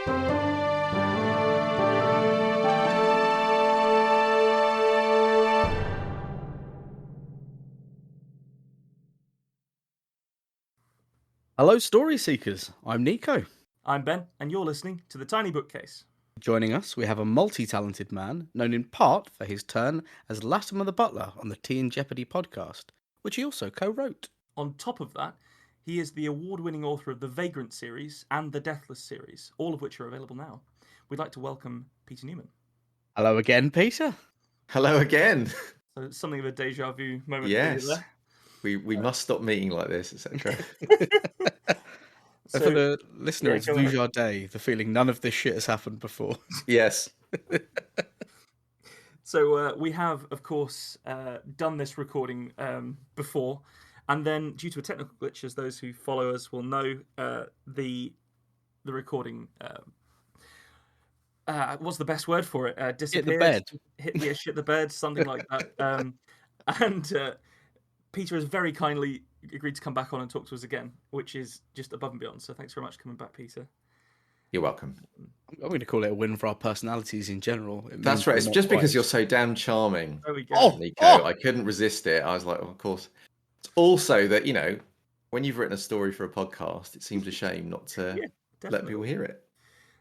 Hello, Story Seekers. I'm Nico. I'm Ben, and you're listening to The Tiny Bookcase. Joining us, we have a multi-talented man, known in part for his turn as Latimer the Butler on the Tea and Jeopardy podcast, which he also co-wrote. On top of that, he is the award-winning author of the Vagrant series and the Deathless series, all of which are available now. We'd like to welcome Peter Newman. Hello again, Peter. Hello again. So it's something of a deja vu moment Yes. for you there. We must stop meeting like this, etc. So for the listener, it's Vujardé, the feeling none of this shit has happened before. Yes. So we have, of course, done this recording before, and then due to a technical glitch, as those who follow us will know, the recording what's the best word for it? Disappeared. Shit the bed, something like that. And Peter has very kindly agreed to come back on and talk to us again, which is just above and beyond. So thanks very much for coming back, Peter. You're welcome. I'm going to call it a win for our personalities in general. That's right. It's just because you're so damn charming. There we go. Nico. I couldn't resist it. I was like, of course. It's also that, when you've written a story for a podcast, it seems a shame not to let people hear it.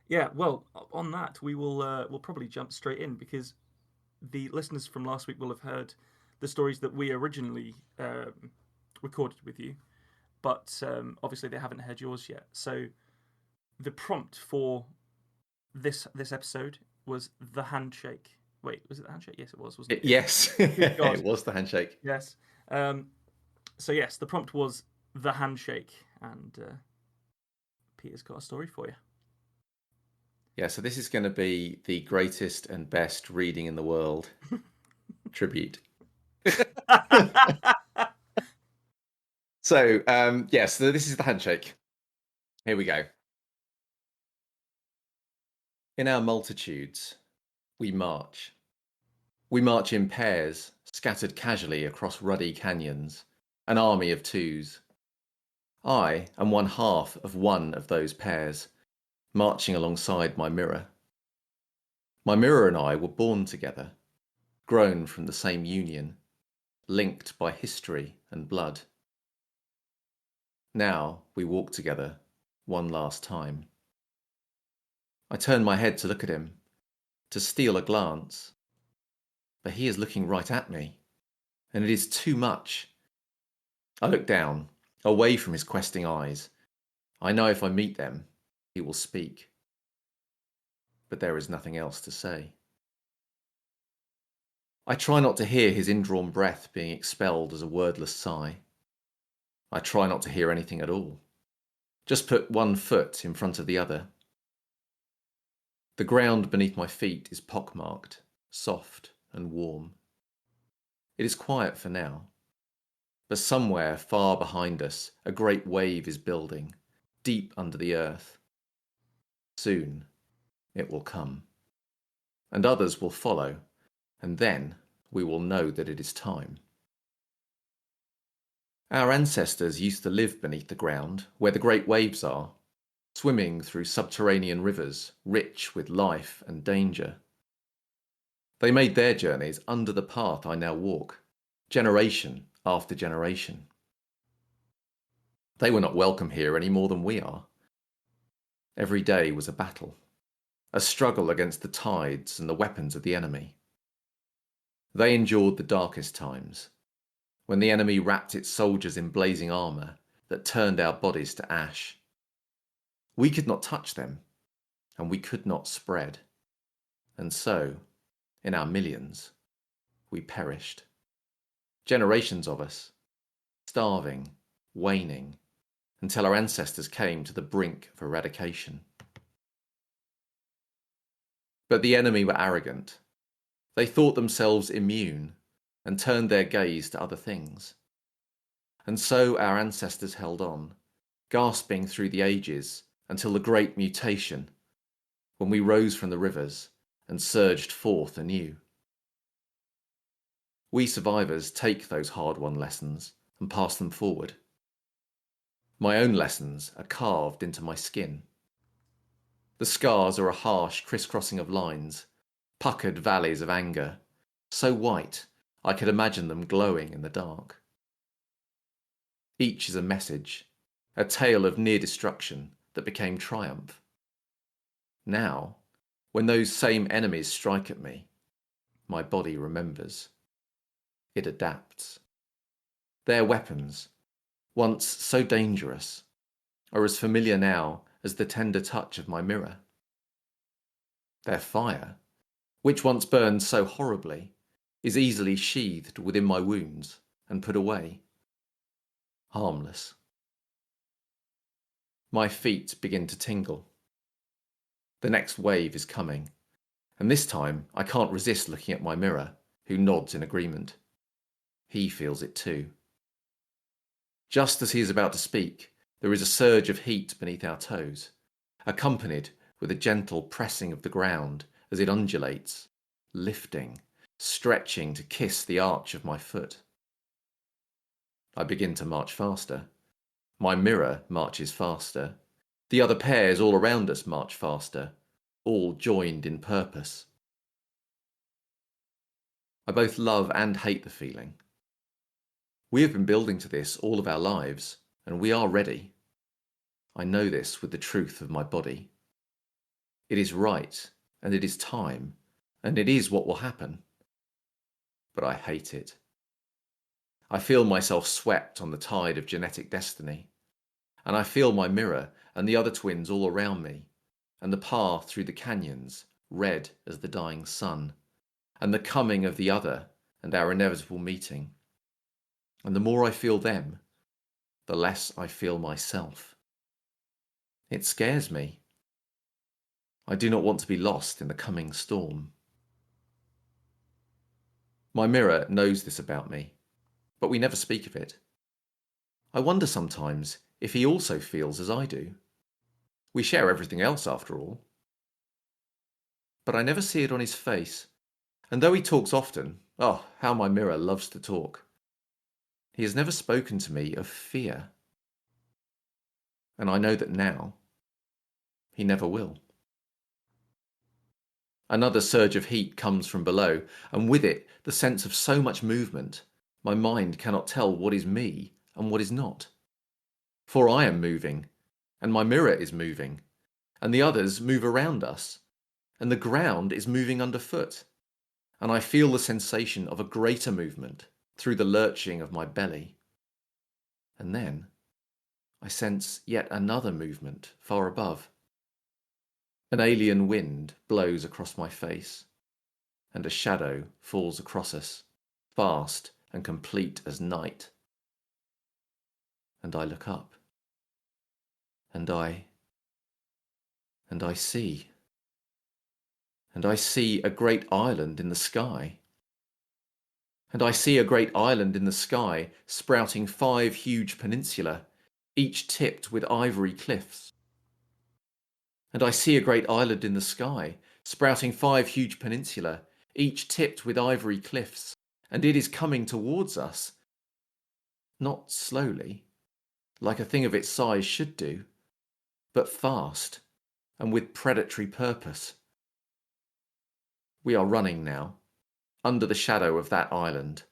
Yeah, well, on that, we'll probably jump straight in because the listeners from last week will have heard the stories that we originally recorded with you, but obviously they haven't heard yours yet. So the prompt for this episode was the handshake. Wait, was it the handshake? Yes, it was, wasn't it? Yes, it was the handshake. Yes. So yes, the prompt was the handshake, and Peter's got a story for you. Yeah, so this is going to be the greatest and best reading in the world tribute. So, yes, so this is the handshake. Here we go. In our multitudes, we march. We march in pairs, scattered casually across ruddy canyons, an army of twos. I am one half of one of those pairs, marching alongside my mirror. My mirror and I were born together, grown from the same union, linked by history and blood. Now we walk together one last time. I turn my head to look at him, to steal a glance, but he is looking right at me, and it is too much. I look down, away from his questing eyes. I know if I meet them, he will speak. But there is nothing else to say. I try not to hear his indrawn breath being expelled as a wordless sigh. I try not to hear anything at all. Just put one foot in front of the other. The ground beneath my feet is pockmarked, soft and warm. It is quiet for now. But somewhere far behind us, a great wave is building, deep under the earth. Soon, it will come. And others will follow, and then we will know that it is time. Our ancestors used to live beneath the ground, where the great waves are, swimming through subterranean rivers, rich with life and danger. They made their journeys under the path I now walk, generation after generation. They were not welcome here any more than we are. Every day was a battle, a struggle against the tides and the weapons of the enemy. They endured the darkest times, when the enemy wrapped its soldiers in blazing armour that turned our bodies to ash. We could not touch them, and we could not spread. And so, in our millions, we perished. Generations of us, starving, waning, until our ancestors came to the brink of eradication. But the enemy were arrogant. They thought themselves immune and turned their gaze to other things. And so our ancestors held on, gasping through the ages until the great mutation, when we rose from the rivers and surged forth anew. We survivors take those hard-won lessons and pass them forward. My own lessons are carved into my skin. The scars are a harsh crisscrossing of lines, puckered valleys of anger, so white I could imagine them glowing in the dark. Each is a message, a tale of near destruction that became triumph. Now, when those same enemies strike at me, my body remembers. It adapts. Their weapons, once so dangerous, are as familiar now as the tender touch of my mirror. Their fire, which once burned so horribly, is easily sheathed within my wounds and put away. Harmless. My feet begin to tingle. The next wave is coming, and this time I can't resist looking at my mirror, who nods in agreement. He feels it too. Just as he is about to speak, there is a surge of heat beneath our toes, accompanied with a gentle pressing of the ground as it undulates, lifting, stretching to kiss the arch of my foot. I begin to march faster. My mirror marches faster. The other pairs all around us march faster, all joined in purpose. I both love and hate the feeling. We have been building to this all of our lives, and we are ready. I know this with the truth of my body. It is right, and it is time, and it is what will happen. But I hate it. I feel myself swept on the tide of genetic destiny, and I feel my mirror and the other twins all around me, and the path through the canyons, red as the dying sun, and the coming of the other and our inevitable meeting. And the more I feel them, the less I feel myself. It scares me. I do not want to be lost in the coming storm. My mirror knows this about me, but we never speak of it. I wonder sometimes if he also feels as I do. We share everything else, after all. But I never see it on his face, and though he talks often, oh, how my mirror loves to talk, he has never spoken to me of fear. And I know that now, he never will. Another surge of heat comes from below, and with it the sense of so much movement, my mind cannot tell what is me and what is not. For I am moving, and my mirror is moving, and the others move around us, and the ground is moving underfoot, and I feel the sensation of a greater movement through the lurching of my belly. And then I sense yet another movement far above. An alien wind blows across my face, and a shadow falls across us, vast and complete as night. And I look up, and I see. And I see a great island in the sky. And I see a great island in the sky sprouting 5 huge peninsula, each tipped with ivory cliffs. And I see a great island in the sky sprouting 5 huge peninsula, each tipped with ivory cliffs, and it is coming towards us. Not slowly, like a thing of its size should do, but fast and with predatory purpose. We are running now, under the shadow of that island,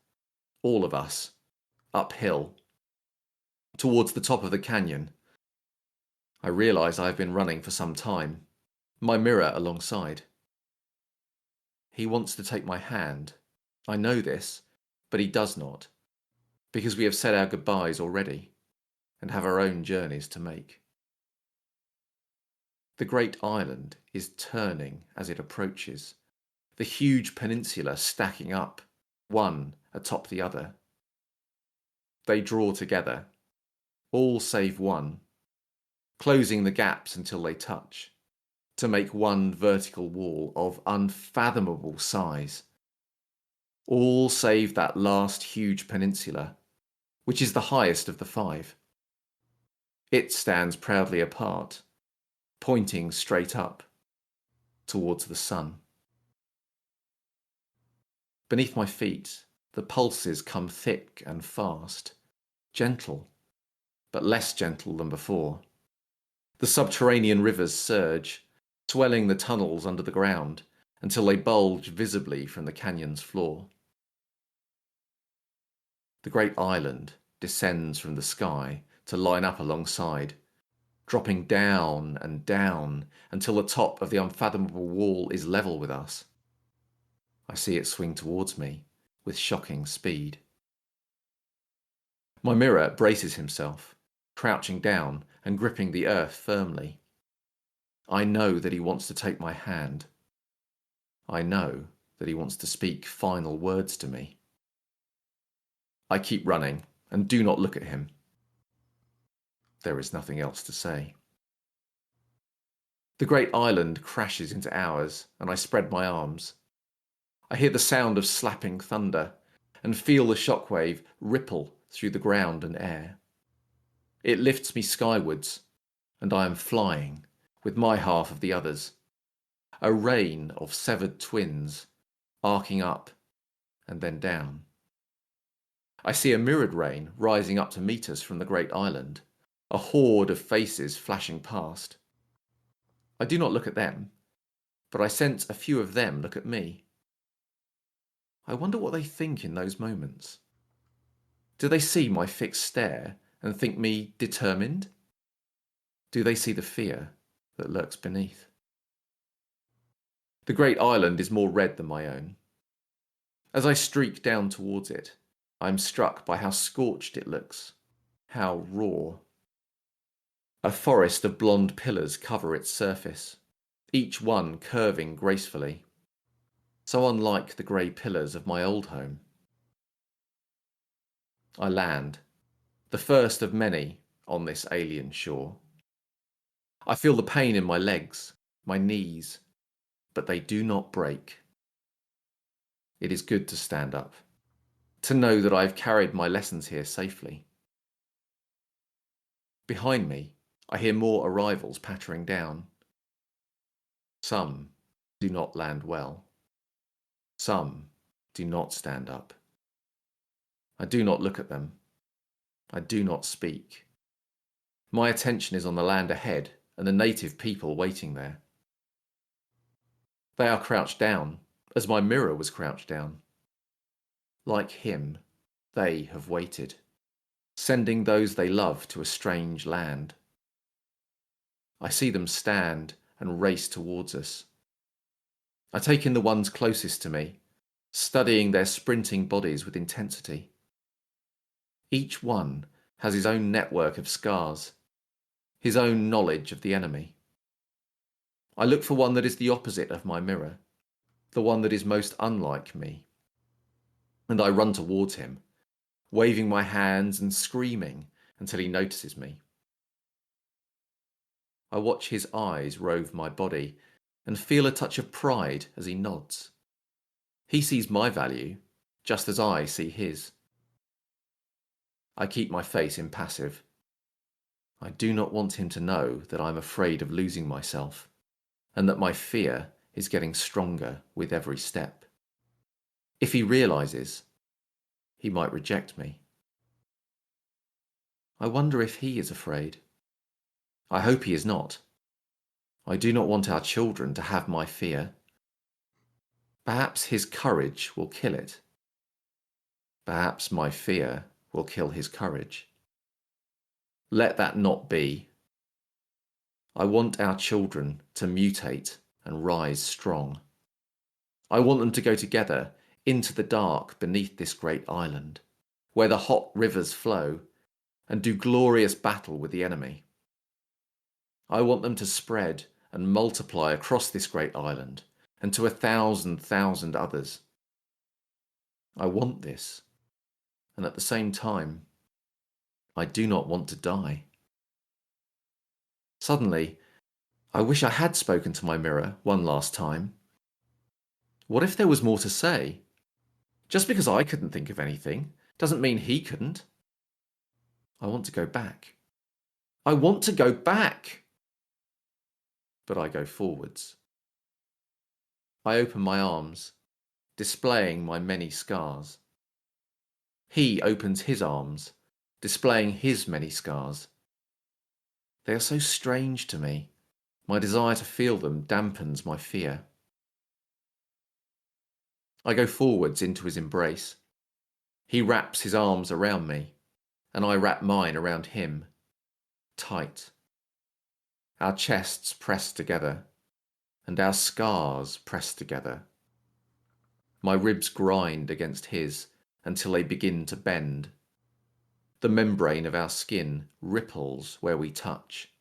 all of us, uphill, towards the top of the canyon. I realise I have been running for some time, my mirror alongside. He wants to take my hand. I know this, but he does not, because we have said our goodbyes already, and have our own journeys to make. The great island is turning as it approaches, the huge peninsula stacking up, one atop the other. They draw together, all save one, closing the gaps until they touch, to make one vertical wall of unfathomable size. All save that last huge peninsula, which is the highest of the 5. It stands proudly apart, pointing straight up, towards the sun. Beneath my feet, the pulses come thick and fast, gentle, but less gentle than before. The subterranean rivers surge, swelling the tunnels under the ground until they bulge visibly from the canyon's floor. The great island descends from the sky to line up alongside, dropping down and down until the top of the unfathomable wall is level with us. I see it swing towards me with shocking speed. My mirror braces himself, crouching down and gripping the earth firmly. I know that he wants to take my hand. I know that he wants to speak final words to me. I keep running and do not look at him. There is nothing else to say. The great island crashes into ours, and I spread my arms. I hear the sound of slapping thunder and feel the shockwave ripple through the ground and air. It lifts me skywards, and I am flying with my half of the others. A rain of severed twins, arcing up and then down. I see a mirrored rain rising up to meet us from the great island, a horde of faces flashing past. I do not look at them, but I sense a few of them look at me. I wonder what they think in those moments. Do they see my fixed stare and think me determined? Do they see the fear that lurks beneath? The great island is more red than my own. As I streak down towards it, I am struck by how scorched it looks, how raw. A forest of blonde pillars cover its surface, each one curving gracefully, so unlike the grey pillars of my old home. I land, the first of many on this alien shore. I feel the pain in my legs, my knees, but they do not break. It is good to stand up, to know that I have carried my lessons here safely. Behind me, I hear more arrivals pattering down. Some do not land well. Some do not stand up. I do not look at them. I do not speak. My attention is on the land ahead and the native people waiting there. They are crouched down, as my mirror was crouched down. Like him, they have waited, sending those they love to a strange land. I see them stand and race towards us. I take in the ones closest to me, studying their sprinting bodies with intensity. Each one has his own network of scars, his own knowledge of the enemy. I look for one that is the opposite of my mirror, the one that is most unlike me. And I run towards him, waving my hands and screaming until he notices me. I watch his eyes rove my body and feel a touch of pride as he nods. He sees my value, just as I see his. I keep my face impassive. I do not want him to know that I'm afraid of losing myself, and that my fear is getting stronger with every step. If he realizes, he might reject me. I wonder if he is afraid. I hope he is not. I do not want our children to have my fear. Perhaps his courage will kill it. Perhaps my fear will kill his courage. Let that not be. I want our children to mutate and rise strong. I want them to go together into the dark beneath this great island, where the hot rivers flow, and do glorious battle with the enemy. I want them to spread and multiply across this great island and to 1,000 others. I want this, and at the same time, I do not want to die. Suddenly, I wish I had spoken to my mirror one last time. What if there was more to say? Just because I couldn't think of anything doesn't mean he couldn't. I want to go back. I want to go back! But I go forwards. I open my arms, displaying my many scars. He opens his arms, displaying his many scars. They are so strange to me, My desire to feel them dampens my fear. I go forwards into his embrace. He wraps his arms around me, and I wrap mine around him, tight. Our chests press together, and our scars press together. My ribs grind against his until they begin to bend. The membrane of our skin ripples where we touch,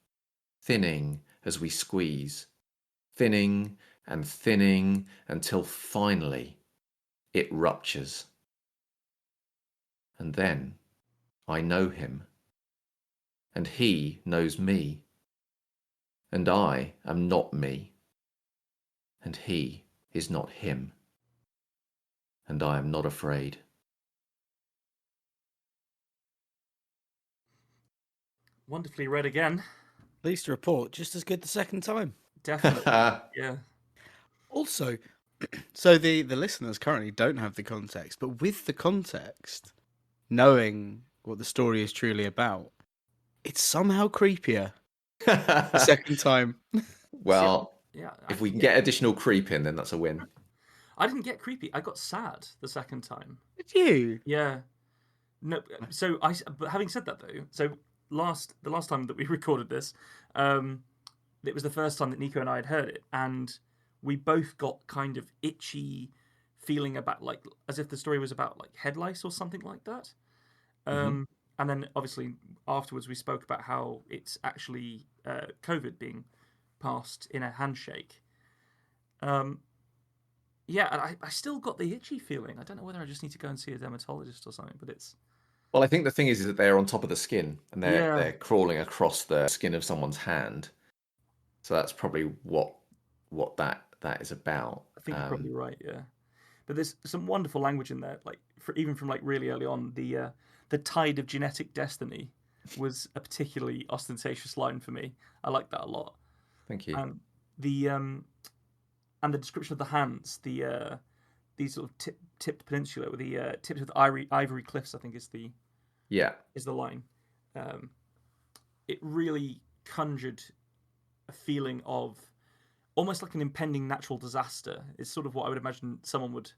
thinning as we squeeze, thinning and thinning until finally it ruptures. And then I know him, and he knows me, and I am not me, and he is not him, and I am not afraid. Wonderfully read again. Pleased to report, just as good the second time. Definitely. Yeah. Also, so the listeners currently don't have the context, but with the context, knowing what the story is truly about, it's somehow creepier the second time. Well, Yeah. if we can get additional creep in, then that's a win. I didn't get creepy. I got sad the second time. Did you? Yeah. No. So But having said that though, so the last time that we recorded this, it was the first time that Nico and I had heard it, and we both got kind of itchy feeling about, like, as if the story was about like head lice or something like that. And then obviously afterwards we spoke about how it's actually COVID being passed in a handshake. Yeah, and I still got the itchy feeling. I don't know whether I just need to go and see a dermatologist or something, but it's... Well, I think the thing is that they're on top of the skin, and Yeah. they're crawling across the skin of someone's hand. So that's probably what that is about. I think you're probably right, yeah. But there's some wonderful language in there, like even from like really early on. The tide of genetic destiny was a particularly ostentatious line for me. I like that a lot. Thank you. And the description of the hands, these sort of tipped peninsula with the tipped with ivory cliffs, I think is the line. It really conjured a feeling of almost like an impending natural disaster. It's sort of what I would imagine someone would,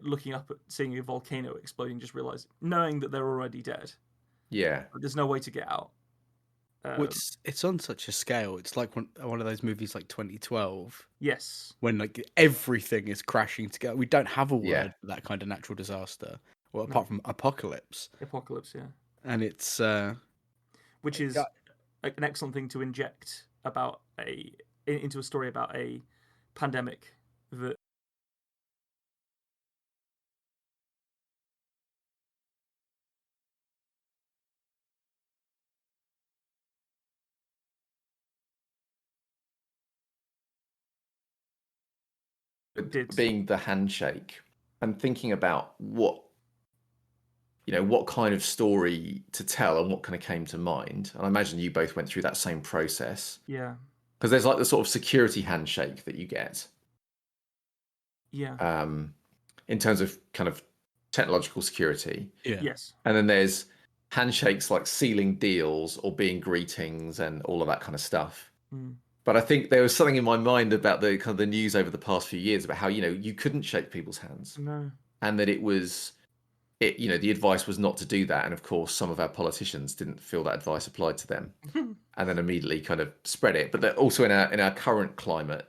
looking up at seeing a volcano exploding, just realize, knowing that they're already dead. Yeah. There's no way to get out. Well, it's on such a scale. It's like one of those movies like 2012. Yes. When like everything is crashing together. We don't have a word Yeah. for that kind of natural disaster. Well, apart from apocalypse. Apocalypse, yeah. And it's... which is an excellent thing to inject into a story about a pandemic that... Being the handshake and thinking about what kind of story to tell and what kind of came to mind. And I imagine you both went through that same process. Yeah. Because there's like the sort of security handshake that you get. Yeah. In terms of kind of technological security. Yeah. Yes. And then there's handshakes like sealing deals or being greetings and all of that kind of stuff. But I think there was something in my mind about the kind of the news over the past few years about how, you couldn't shake people's hands. No. And that the advice was not to do that. And of course, some of our politicians didn't feel that advice applied to them and then immediately kind of spread it. But also in our current climate,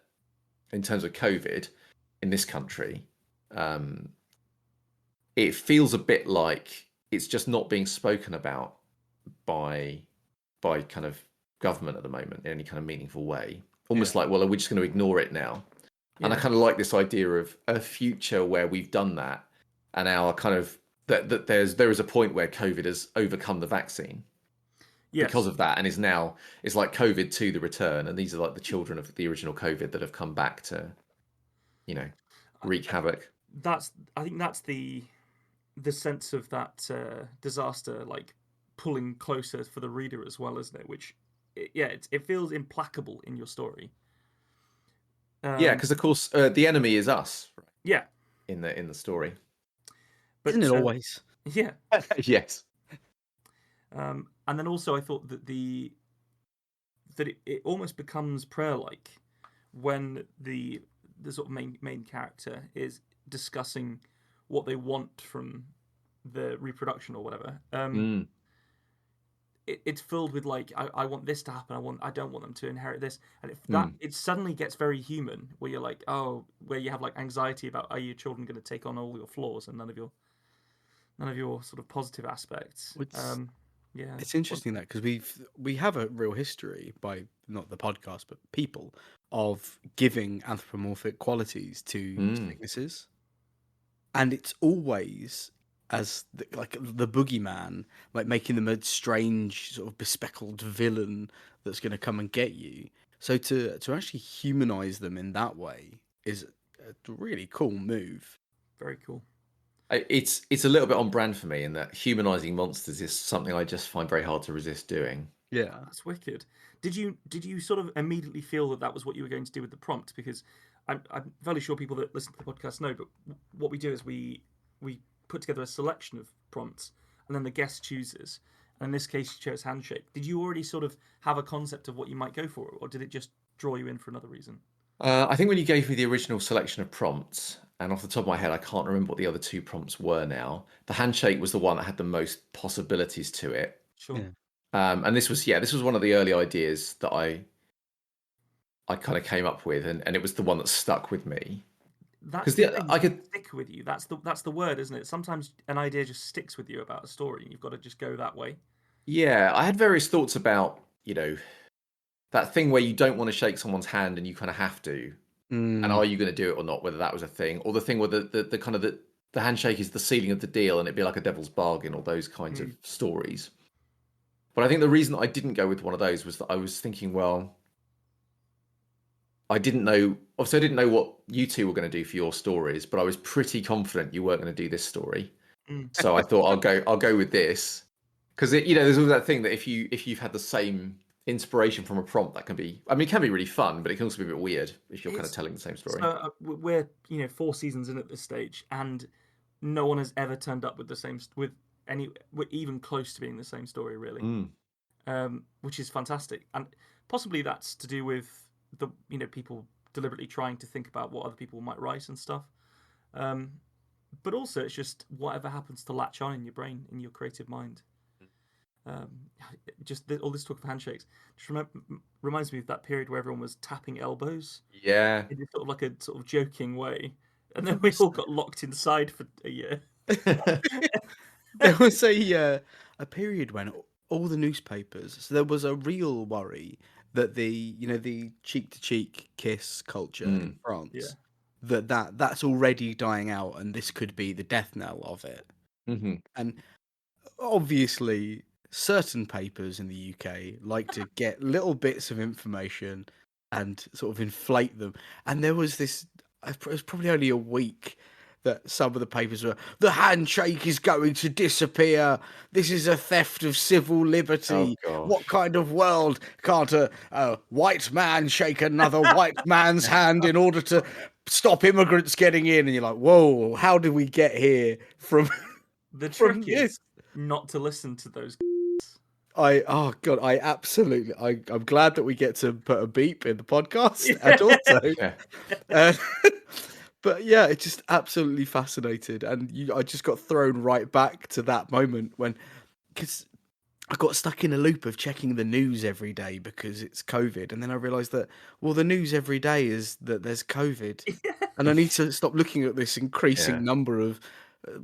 in terms of COVID in this country, it feels a bit like it's just not being spoken about by kind of government at the moment in any kind of meaningful way. Almost like, well, are we just going to ignore it now? Yeah. And I kind of like this idea of a future where we've done that, and our kind of that there is a point where COVID has overcome the vaccine because of that, and is now it's like COVID 2, the return, and these are like the children of the original COVID that have come back to, wreak havoc. I think that's the sense of that disaster, like pulling closer for the reader as well, isn't it? Which, it feels implacable in your story. Because of course the enemy is us. Right? Yeah. In the story. But, isn't it always? Yeah. Yes. And then also I thought that the that it almost becomes prayer-like when the sort of main character is discussing what they want from the reproduction or whatever. Mm. It's filled with like, I want this to happen. I don't want them to inherit this, and Mm. it suddenly gets very human, where you're like, oh, where you have like anxiety about, are your children going to take on all your flaws and none of your sort of positive aspects. Yeah, It's interesting that because we have a real history, by not the podcast but people, of giving anthropomorphic qualities to sicknesses, and it's always as like the boogeyman, like making them a strange sort of bespectacled villain that's going to come and get you. So to actually humanize them in that way is a really cool move. very cool. It's a little bit on brand for me in that humanizing monsters is something I just find very hard to resist doing. Yeah. That's wicked. Did you sort of immediately feel that was what you were going to do with the prompt? Because I'm fairly sure people that listen to the podcast know, but what we do is we put together a selection of prompts, and then the guest chooses. And in this case, you chose Handshake. Did you already sort of have a concept of what you might go for, or did it just draw you in for another reason? I think when you gave me the original selection of prompts, and off the top of my head, I can't remember what the other two prompts were now. The Handshake was the one that had the most possibilities to it. Sure. Yeah. And this was one of the early ideas that I kind of came up with, and it was the one that stuck with me. That's the thing, I could stick with you. That's the word, isn't it? Sometimes an idea just sticks with you about a story, and you've got to just go that way. Yeah, I had various thoughts about, that thing where you don't want to shake someone's hand and you kind of have to. And are you going to do it or not? Whether that was a thing, or the thing where the kind of the handshake is the sealing of the deal, and it'd be like a devil's bargain, or those kinds of stories. But I think the reason I didn't go with one of those was that I was thinking, well, I didn't know what you two were going to do for your stories, but I was pretty confident you weren't going to do this story. So I thought I'll go with this, because there's always that thing that if you've had the same inspiration from a prompt, that can be, I mean, it can be really fun, but it can also be a bit weird if you're kind of telling the same story. So we're 4 seasons in at this stage, and no one has ever turned up with the same even close to being the same story, really. Which is fantastic, and possibly that's to do with the people deliberately trying to think about what other people might write and stuff. But also it's just whatever happens to latch on in your brain, in your creative mind. Just all this talk of handshakes just reminds me of that period where everyone was tapping elbows. Yeah. In sort of like a sort of joking way. And then we all got locked inside for a year. There was a period when all the newspapers, so there was a real worry that the cheek to cheek kiss culture in France, that's already dying out, and this could be the death knell of it. And obviously certain papers in the UK like to get little bits of information and sort of inflate them. And there was this, it was probably only a week that some of the papers were, the handshake is going to disappear. This is a theft of civil liberty. Oh, what kind of world can't a white man shake another white man's hand in order to stop immigrants getting in? And you're like, whoa, how did we get here from the trick is not to listen to those. I'm glad that we get to put a beep in the podcast, and also, but yeah, it's just absolutely fascinated, and I just got thrown right back to that moment because I got stuck in a loop of checking the news every day because it's COVID, and then I realised that the news every day is that there's COVID, and I need to stop looking at this increasing number of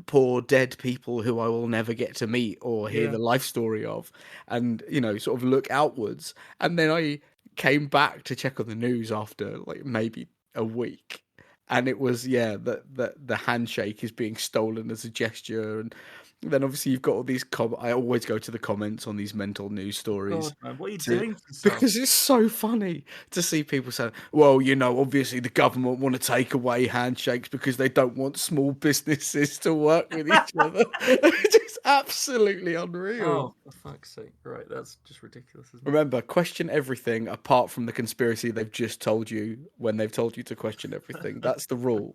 poor dead people who I will never get to meet or hear the life story of, and sort of look outwards. And then I came back to check on the news after like maybe a week, and it was that the handshake is being stolen as a gesture. And then obviously you've got all these I always go to the comments on these mental news stories. God, man, what are you doing to yourself? Because it's so funny to see people saying, well, obviously the government want to take away handshakes because they don't want small businesses to work with each other. It's just absolutely unreal. Oh, for fuck's sake. Right, that's just ridiculous, isn't it? Remember, question everything apart from the conspiracy they've just told you when they've told you to question everything. That's the rule.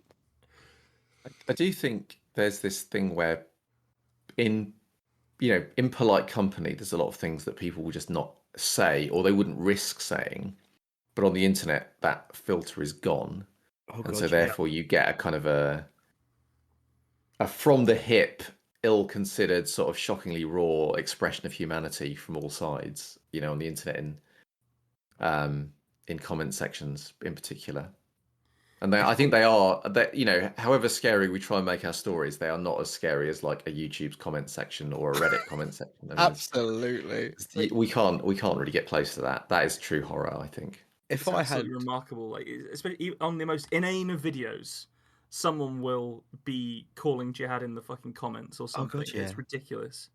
I do think there's this thing where in polite company, there's a lot of things that people will just not say, or they wouldn't risk saying. But on the internet, that filter is gone, Oh and god, so yeah. therefore you get a kind of a from the hip, ill-considered, sort of shockingly raw expression of humanity from all sides. On the internet, in comment sections in particular. And I think they are that, however scary we try and make our stories, they are not as scary as like a YouTube's comment section or a Reddit comment section. I mean, Absolutely. we can't really get close to that. That is true horror, I think. If It's I had, absolutely remarkable. Like, especially on the most inane of videos, someone will be calling jihad in the fucking comments or oh something. god, yeah. It's ridiculous.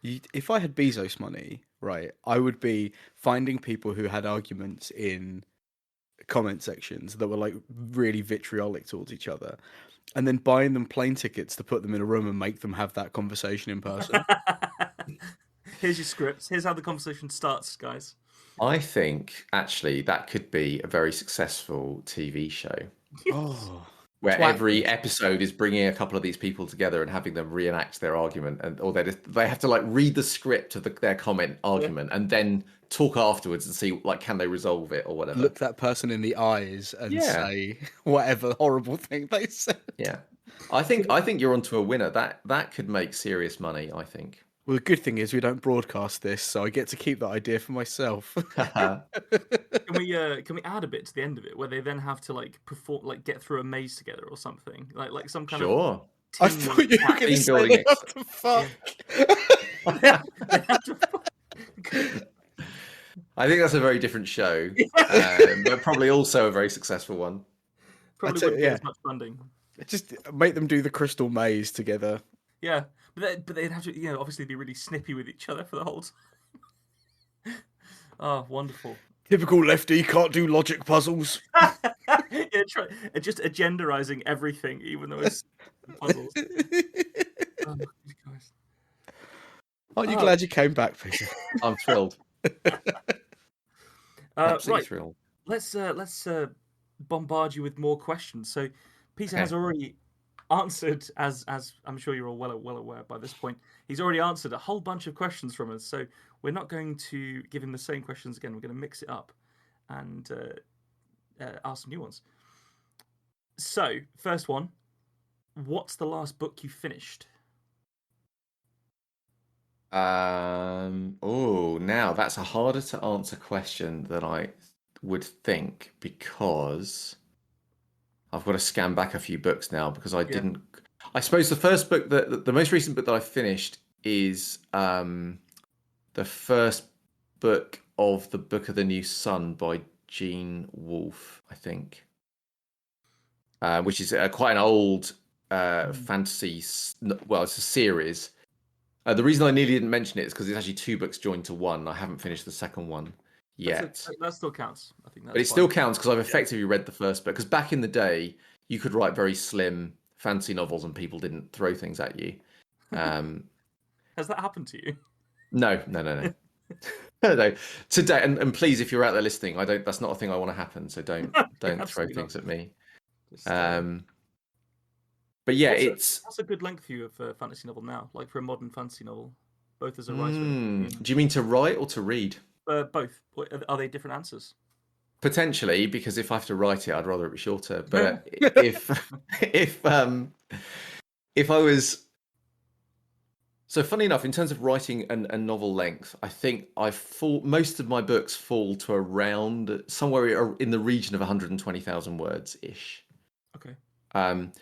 If I had Bezos money, right, I would be finding people who had arguments in comment sections that were like really vitriolic towards each other, and then buying them plane tickets to put them in a room and make them have that conversation in person. Here's your scripts. Here's how the conversation starts, guys. I think actually that could be a very successful TV show Oh, where Twat every Fest. episode is bringing a couple of these people together and having them reenact their argument, or they have to like read the script of their comment argument and then talk afterwards and see like can they resolve it or whatever. Look that person in the eyes and Yeah. say whatever horrible thing they said. Yeah, I think you're onto a winner. That could make serious money, I think. Well, the good thing is we don't broadcast this, so I get to keep that idea for myself. Can we add a bit to the end of it where they then have to like perform, like get through a maze together or something, like some kind of Sure. I teamwork thought you were act. going to Team say building they have to fuck. They have to I think that's a very different show, but probably also a very successful one. probably tell- wouldn't get yeah. as much funding. Just make them do the crystal maze together. Yeah, but they'd have to, obviously be really snippy with each other for the whole time. Oh, wonderful. Typical lefty, can't do logic puzzles. Yeah, just agenderizing everything, even though it's puzzles. Oh, good Christ. Aren't you glad you came back, Peter? I'm thrilled. Absolutely Right, thrilled. let's bombard you with more questions. So, Peter has Okay. already answered, as I'm sure you're all well aware by this point. He's already answered a whole bunch of questions from us. So we're not going to give him the same questions again. We're going to mix it up and ask some new ones. So, first one: what's the last book you finished? Now that's a harder to answer question than I would think, because I've got to scan back a few books now because I didn't. I suppose the first book, the most recent book that I finished is the first book of the Book of the New Sun by Gene Wolfe, I think, which is quite an old fantasy. Well, it's a series. The reason I nearly didn't mention it is because it's actually two books joined to one. I haven't finished the second one yet. That still counts. I think that's But it fine. still counts because I've effectively read the first book. Because back in the day, you could write very slim fantasy novels and people didn't throw things at you. Has that happened to you? No. No. Today, and please, if you're out there listening, that's not a thing I want to happen. So don't throw Absolutely things not. at me. Just, But yeah, what's a good length for you of a fantasy novel now? Like for a modern fantasy novel, both as a writer. Do you mean to write or to read? Both. Are they different answers? Potentially, because if I have to write it, I'd rather it be shorter. But if I was, so funny enough, in terms of writing and novel length, I think most of my books fall to around somewhere in the region of 120,000 words ish. Okay.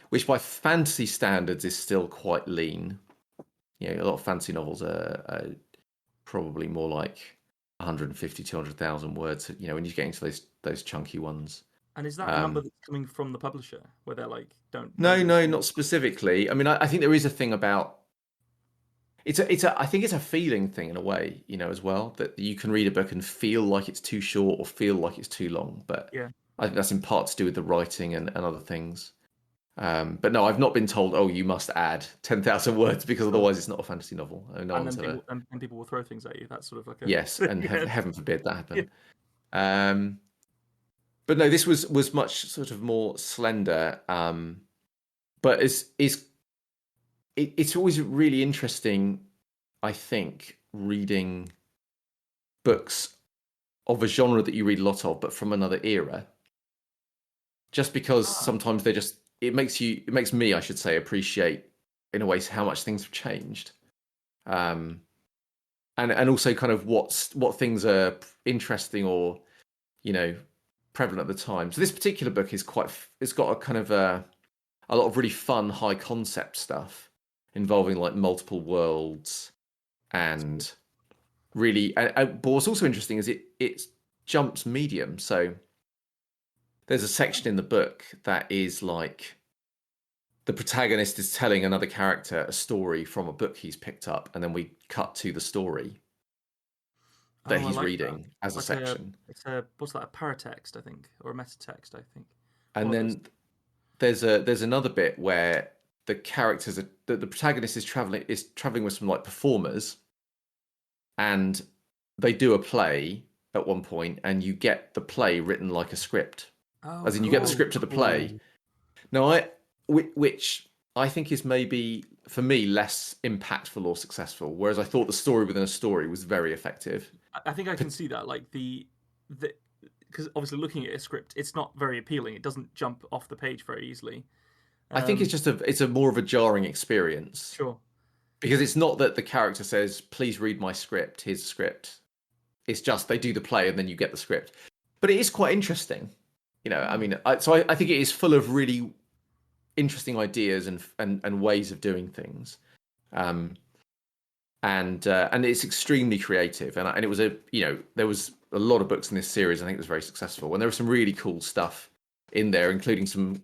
Which by fantasy standards is still quite lean. A lot of fantasy novels are probably more like 150, 200,000 words. When you get into those chunky ones. And is that a number that's coming from the publisher, where they're like, don't? No, not specifically. I mean, I think there is a thing about I think it's a feeling thing in a way, as well, that you can read a book and feel like it's too short or feel like it's too long. But yeah, I think that's in part to do with the writing and other things. But no, I've not been told, oh, you must add 10,000 words because otherwise it's not a fantasy novel. No and one's then ever... people will throw things at you. That's sort of like a... Yes, and Yeah. heaven forbid that happen. Yeah. But no, this was much sort of more slender. But it's always really interesting, I think, reading books of a genre that you read a lot of, but from another era. Just because sometimes it makes me, I should say, appreciate in a way how much things have changed. And also kind of what things are interesting or, prevalent at the time. So this particular book is it's got a kind of a lot of really fun high concept stuff involving like multiple worlds and really. But what's also interesting is it jumps medium. So there's a section in the book that is like the protagonist is telling another character a story from a book he's picked up, and then we cut to the story that he's reading as a section. What's that? A paratext, I think, or a metatext, I think. And then there's another bit where the characters the protagonist is traveling with some like performers, and they do a play at one point, and you get the play written like a script. As in, you get the script of the play. Now, which I think is maybe for me less impactful or successful, whereas I thought the story within a story was very effective. I think I can see that, like because obviously looking at a script, it's not very appealing. It doesn't jump off the page very easily. I think it's a more of a jarring experience. Sure. Because it's not that the character says, "Please read my script. Here's the script." It's just they do the play and then you get the script. But it is quite interesting. I mean, I think it is full of really interesting ideas and ways of doing things, and it's extremely creative. And it was there was a lot of books in this series. I think it was very successful, and there was some really cool stuff in there, including some.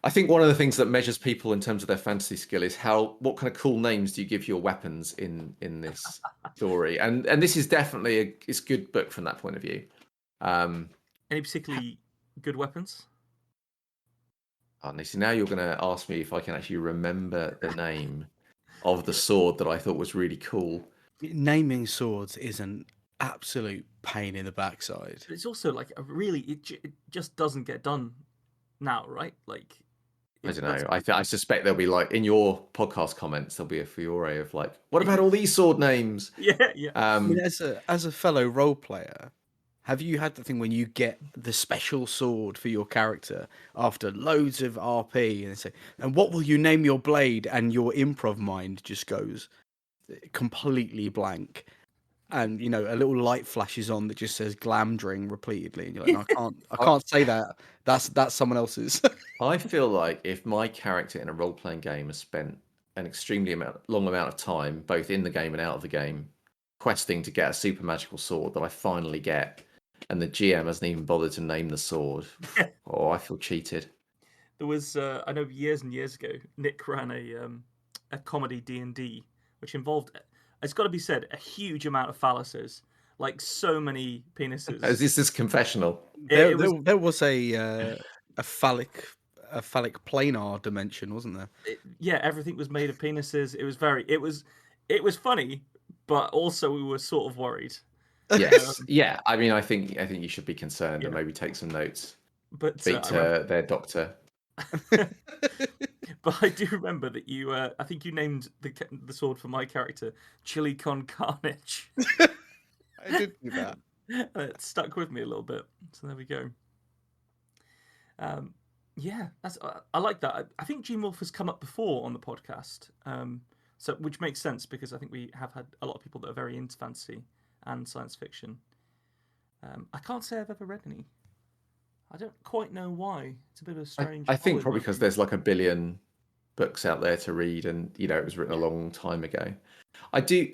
I think one of the things that measures people in terms of their fantasy skill is what kind of cool names do you give your weapons in this story, and this is definitely it's a good book from that point of view. Any particularly good weapons? Oh, now you're going to ask me if I can actually remember the name of the sword that I thought was really cool. Naming swords is an absolute pain in the backside. But it's also like it just doesn't get done now, right? Like, I don't know. I suspect there'll be like in your podcast comments there'll be a furore of like, what about all these sword names? Yeah. I mean, as a fellow role player, have you had the thing when you get the special sword for your character after loads of RP and they say, and what will you name your blade? And your improv mind just goes completely blank. And, a little light flashes on that just says Glamdring repeatedly. And you're like, no, I can't say that. That's someone else's. I feel like if my character in a role-playing game has spent an extremely long amount of time, both in the game and out of the game, questing to get a super magical sword that I finally get, and the GM hasn't even bothered to name the sword. I feel cheated. There was, I know, years and years ago, Nick ran a comedy D&D, which involved, it's got to be said, a huge amount of phalluses, like so many penises. Is this confessional? There was a phallic planar dimension, wasn't there? Everything was made of penises. It was funny, but also we were sort of worried. Yes, yeah. I mean, I think you should be concerned and maybe take some notes. But speak to their doctor. But I do remember that you, I think you named the sword for my character Chili Con Carnage. I did do that. And it stuck with me a little bit. So there we go. I like that. I think Gene Wolfe has come up before on the podcast, so which makes sense because I think we have had a lot of people that are very into fantasy and science fiction. I can't say I've ever read any. I don't quite know why. It's a bit of a strange. I think probably because there's like a billion books out there to read, and it was written a long time ago. I do.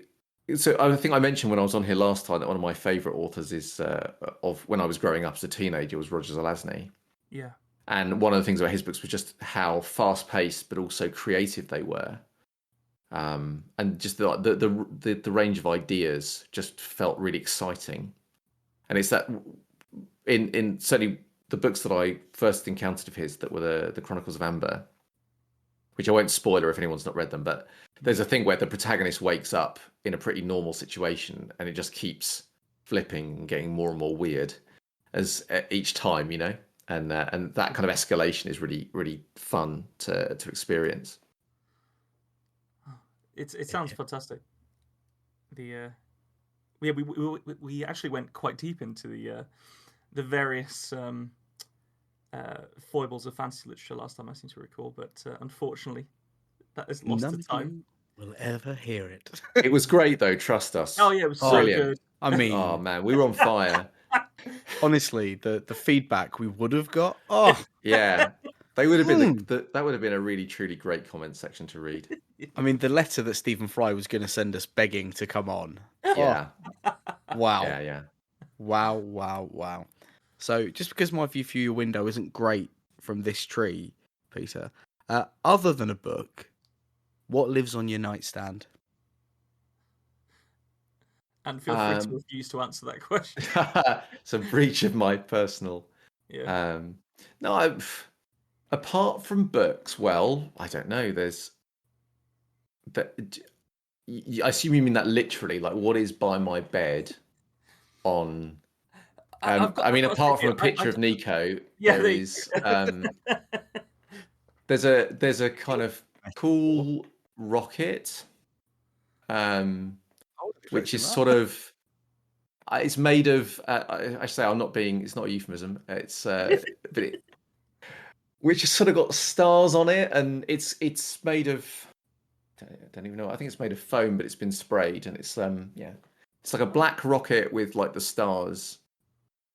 So I think I mentioned when I was on here last time that one of my favourite authors is of when I was growing up as a teenager was Roger Zelazny. Yeah. And one of the things about his books was just how fast-paced but also creative they were, and just the range of ideas just felt really exciting. And it's that in certainly the books that I first encountered of his that were the Chronicles of Amber, which I won't spoiler if anyone's not read them, but there's a thing where the protagonist wakes up in a pretty normal situation and it just keeps flipping and getting more and more weird as each time, and that kind of escalation is really, really fun to experience. It sounds fantastic. we actually went quite deep into the various foibles of fantasy literature last time, I seem to recall, but unfortunately, that is lost None to of time. you will ever hear it. It was great though. Trust us. Oh yeah, it was so Brilliant. good. I mean, Oh man, we were on fire. honestly, the feedback we would have got. Oh, Yeah, they would have been Hmm. that would have been a really truly great comment section to read. I mean, the letter that Stephen Fry was going to send us begging to come on. Yeah, Oh, wow. yeah. Wow. So, just because my view through your window isn't great from this tree, Peter, other than a book, what lives on your nightstand? And feel free to refuse to answer that question. It's a breach of my personal. Yeah. No, apart from books, well, I don't know. There's that. I assume you mean that literally, like what is by my bed on. I mean, apart from a picture of Nico, Yeah, there is there's a kind of cool rocket, which is sort of it's made of. I say I'm not being. It's not a euphemism. It's but which has sort of got stars on it, and it's made of. I don't even know. I think it's made of foam, but it's been sprayed, and it's it's like a black rocket with like the stars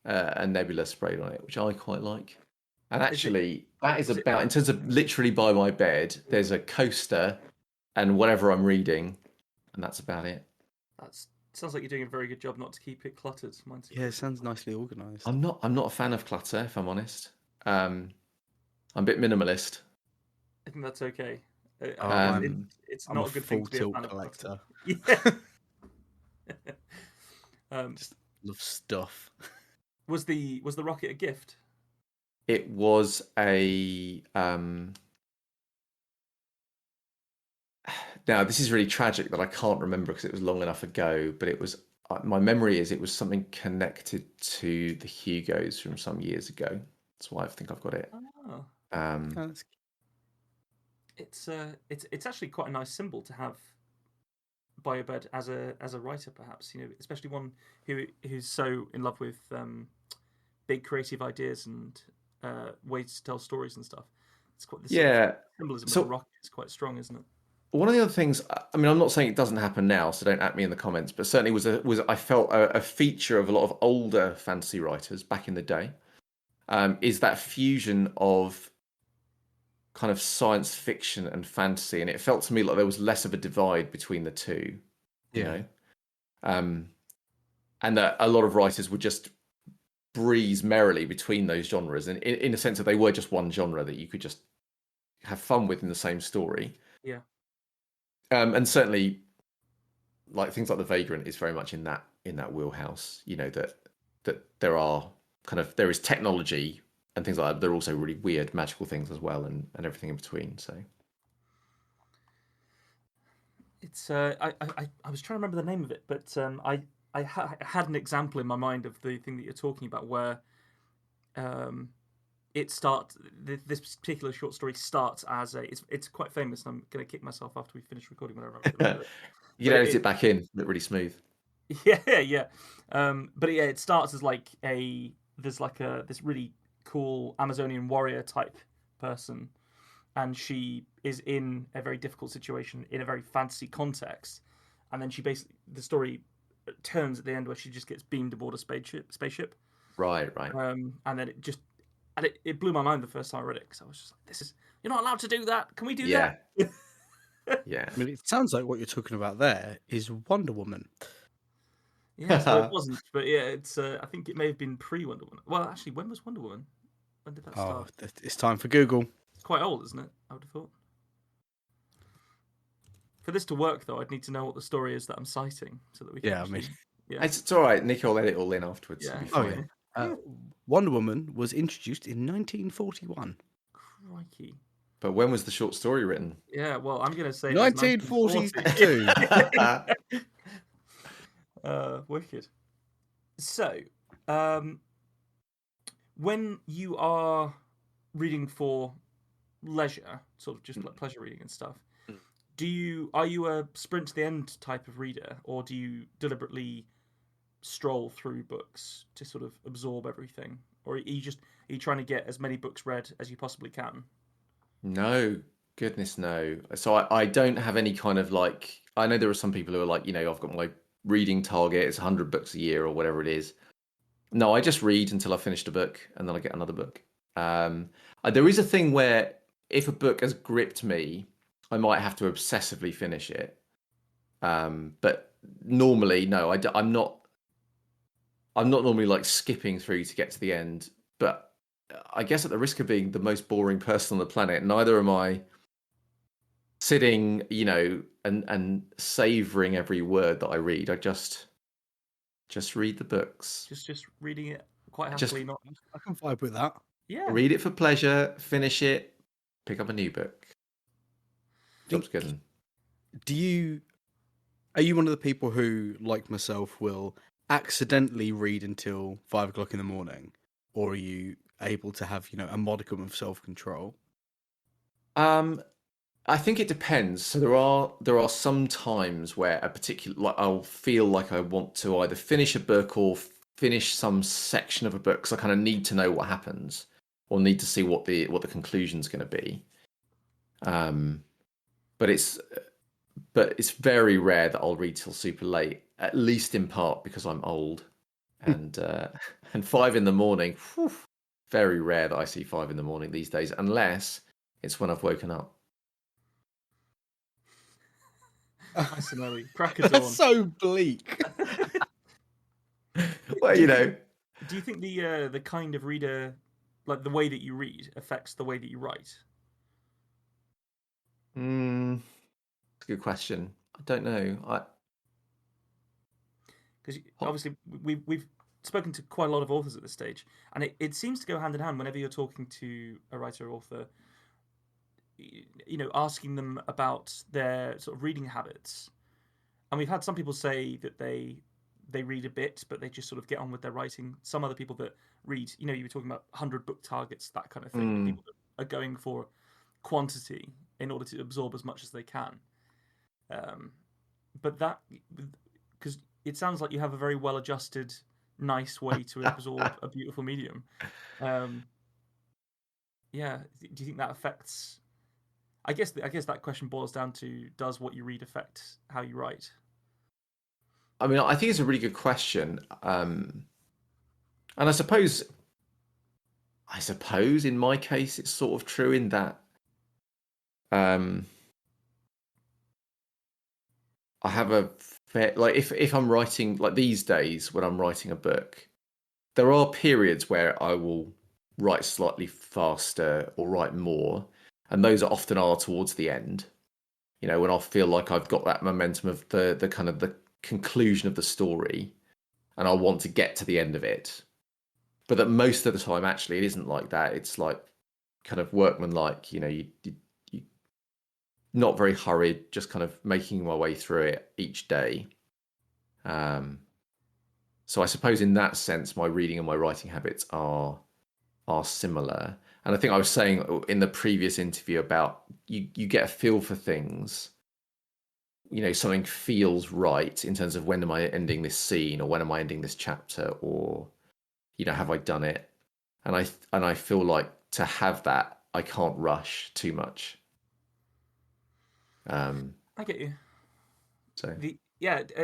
and nebula sprayed on it, which I quite like. And actually, that is about in terms of literally by my bed. There's a coaster and whatever I'm reading, and that's about it. That sounds like you're doing a very good job not to keep it cluttered. Yeah, it sounds nicely organised. I'm not a fan of clutter, if I'm honest. I'm a bit minimalist. I think that's okay. It's I'm not a a good thing full to be a tilt fan collector. of clutter. Yeah. Just love stuff. Was the rocket a gift? It was a. Now this is really tragic that I can't remember because it was long enough ago. But it was my memory is it was something connected to the Hugos from some years ago. That's why I think I've got it. Oh. It's actually quite a nice symbol to have by your bed as a writer, perhaps, especially one who's so in love with big creative ideas and ways to tell stories and stuff. It's quite sort of symbolism of the rocket is quite strong, isn't it? One of the other things, I mean, I'm not saying it doesn't happen now, so don't at me in the comments, but certainly was I felt a feature of a lot of older fantasy writers back in the day, is that fusion of kind of science fiction and fantasy, and it felt to me like there was less of a divide between the two, you know, and that a lot of writers would just breeze merrily between those genres, and in a sense that they were just one genre that you could just have fun with in the same story. Yeah. And certainly, like things like The Vagrant is very much in that wheelhouse. That there is technology and things like that. But there are also really weird magical things as well, and everything in between. So it's I was trying to remember the name of it, but I had an example in my mind of the thing that you're talking about where it starts. This particular short story starts as it's quite famous, and I'm going to kick myself after we finish recording when I remember. You edit it back in, look really smooth. Yeah. But yeah, it starts as like there's like this really cool Amazonian warrior type person, and she is in a very difficult situation in a very fantasy context, and then the story turns at the end where she just gets beamed aboard a spaceship. Right. And then it blew my mind the first time I read it because I was just like, you're not allowed to do that. Can we do that? Yeah. I mean, it sounds like what you're talking about there is Wonder Woman. Yeah, so it wasn't, but yeah, it's. I think it may have been pre-Wonder Woman. Well, actually, when was Wonder Woman? When did that start? It's time for Google. It's quite old, isn't it? I would have thought. For this to work, though, I'd need to know what the story is that I'm citing, so that we can. It's all right. Nick will let it all in afterwards. Yeah. Wonder Woman was introduced in 1941. Crikey. But when was the short story written? Yeah, well, I'm going to say 1942. Wicked. So, when you are reading for leisure, sort of just like pleasure reading and stuff, are you a sprint to the end type of reader, or do you deliberately stroll through books to sort of absorb everything, or are you trying to get as many books read as you possibly can? No, goodness no. So I don't have any kind of like, I know there are some people who are like, I've got my reading target, it's 100 books a year or whatever it is. No, I just read until I finished a book and then I get another book. There is a thing where if a book has gripped me, I might have to obsessively finish it. But normally, no, I'm not normally like skipping through to get to the end. But I guess at the risk of being the most boring person on the planet, neither am I sitting, and savoring every word that I read. I just read the books. Just reading it quite Just happily, not I can vibe with that. yeah. read it for pleasure, finish it, pick up a new book. Job's Think- good. Are you one of the people who, like myself, will accidentally read until 5 o'clock in the morning, or are you able to have a modicum of self-control? I think it depends. So there are some times where a particular, like, I'll feel like I want to either finish a book or finish some section of a book because I kind of need to know what happens or need to see what the conclusion's going to be. But it's very rare that I'll read till super late. At least in part because I'm old, and 5 in the morning. Whew, very rare that I see 5 in the morning these days, unless it's when I've woken up. Nice and early. Crack of dawn. That's so bleak. Well, Do you think the kind of reader, like the way that you read, affects the way that you write? That's a good question. I don't know. Because obviously we've spoken to quite a lot of authors at this stage, and it seems to go hand in hand whenever you're talking to a writer or author. Asking them about their sort of reading habits, and we've had some people say that they read a bit, but they just sort of get on with their writing. Some other people that read, you were talking about 100 book targets, that kind of thing. People that are going for quantity in order to absorb as much as they can. But that, because it sounds like you have a very well-adjusted, nice way to absorb a beautiful medium. Yeah, do you think that affects? I guess that question boils down to: does what you read affect how you write? I mean, I think it's a really good question, and I suppose in my case it's sort of true in that I have a fair, like, if I'm writing, like these days when I'm writing a book, there are periods where I will write slightly faster or write more, and those are often towards the end. When I feel like I've got that momentum of the kind of the conclusion of the story, and I want to get to the end of it. But that most of the time, actually, it isn't like that. It's like kind of workmanlike. You not very hurried, just kind of making my way through it each day. So I suppose in that sense, my reading and my writing habits are similar. And I think I was saying in the previous interview about you get a feel for things. Something feels right in terms of when am I ending this scene, or when am I ending this chapter, or have I done it? And I feel like to have that, I can't rush too much. I get you. So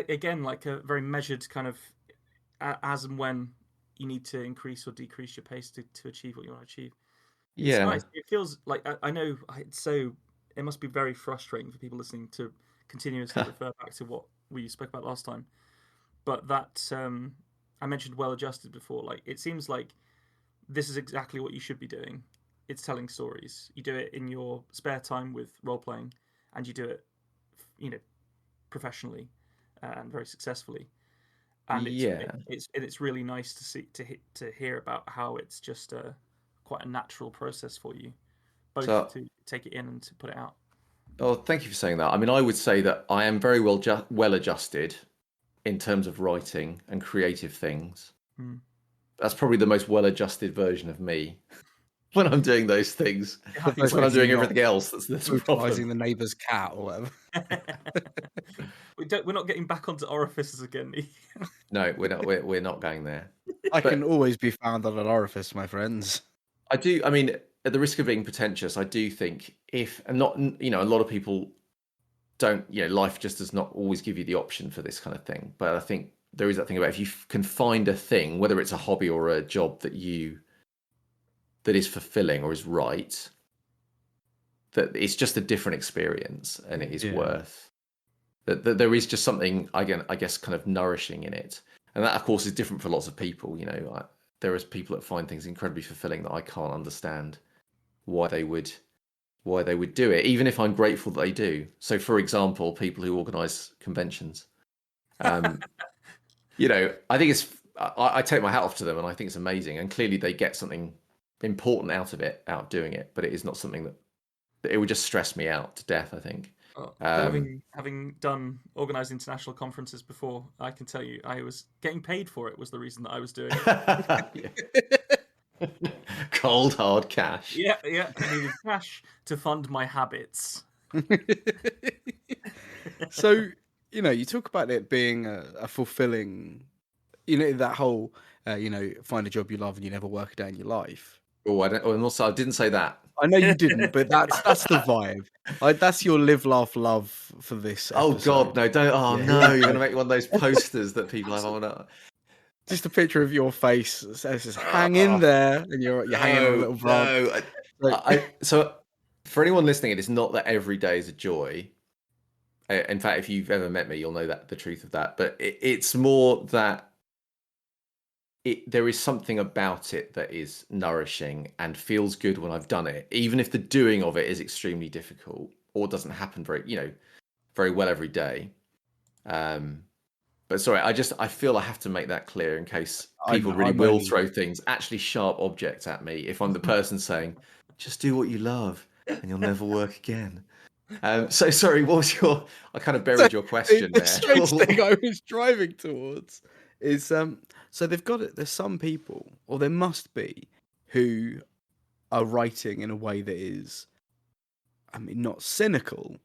Again, like a very measured kind of as and when you need to increase or decrease your pace to achieve what you want to achieve. It's nice. It feels like I know it must be very frustrating for people listening to continuously refer back to what we spoke about last time. But that I mentioned well-adjusted before. Like, it seems like this is exactly what you should be doing. It's telling stories. You do it in your spare time with role-playing, and you do it, professionally and very successfully. And it's really nice to see to hear about how it's just quite a natural process for you, both to take it in and to put it out. Oh, thank you for saying that. I mean, I would say that I am very well adjusted in terms of writing and creative things. That's probably the most well adjusted version of me. when I'm doing those things. Happy It's when I'm Basically doing not everything else that's the brutalising problem. the neighbour's cat or whatever. We're not getting back onto orifices again. No, we're not. We're not going there. I can But always be found on an orifice, my friends. I do. I mean, at the risk of being pretentious, I do think if and not, a lot of people don't. Life just does not always give you the option for this kind of thing. But I think there is that thing about if you can find a thing, whether it's a hobby or a job that is fulfilling or is right, that it's just a different experience and it is worth that there is just something, again, I guess, kind of nourishing in it. And that, of course, is different for lots of people. There is people that find things incredibly fulfilling that I can't understand why they would do it, even if I'm grateful that they do. So, for example, people who organise conventions. I think I take my hat off to them, and I think it's amazing. And clearly, they get something important out of doing it. But it is not something that it would just stress me out to death, I think. Having done organised international conferences before, I can tell you, I was getting paid for it was the reason that I was doing it. Cold hard cash. Yeah. I needed cash to fund my habits. So, you talk about it being a fulfilling, that whole, find a job you love and you never work a day in your life. Oh, I didn't say that. I know you didn't, but that's the vibe. That's your live, laugh, love for this episode. Oh God, no! Don't. Oh no! You're gonna make one of those posters that people have on. Just a picture of your face that says "hang in there," and you're hanging on a little branch. So, for anyone listening, it is not that every day is a joy. In fact, if you've ever met me, you'll know that the truth of that. But it's more that there is something about it that is nourishing and feels good when I've done it, even if the doing of it is extremely difficult or doesn't happen very well every day. But sorry, I feel I have to make that clear in case people will throw things, actually sharp objects at me if I'm the person saying, just do what you love and you'll never work again. So sorry, what was I kind of buried your question there. The strange thing I was driving towards is so there's some people, or there must be, who are writing in a way that is, I mean, not cynical,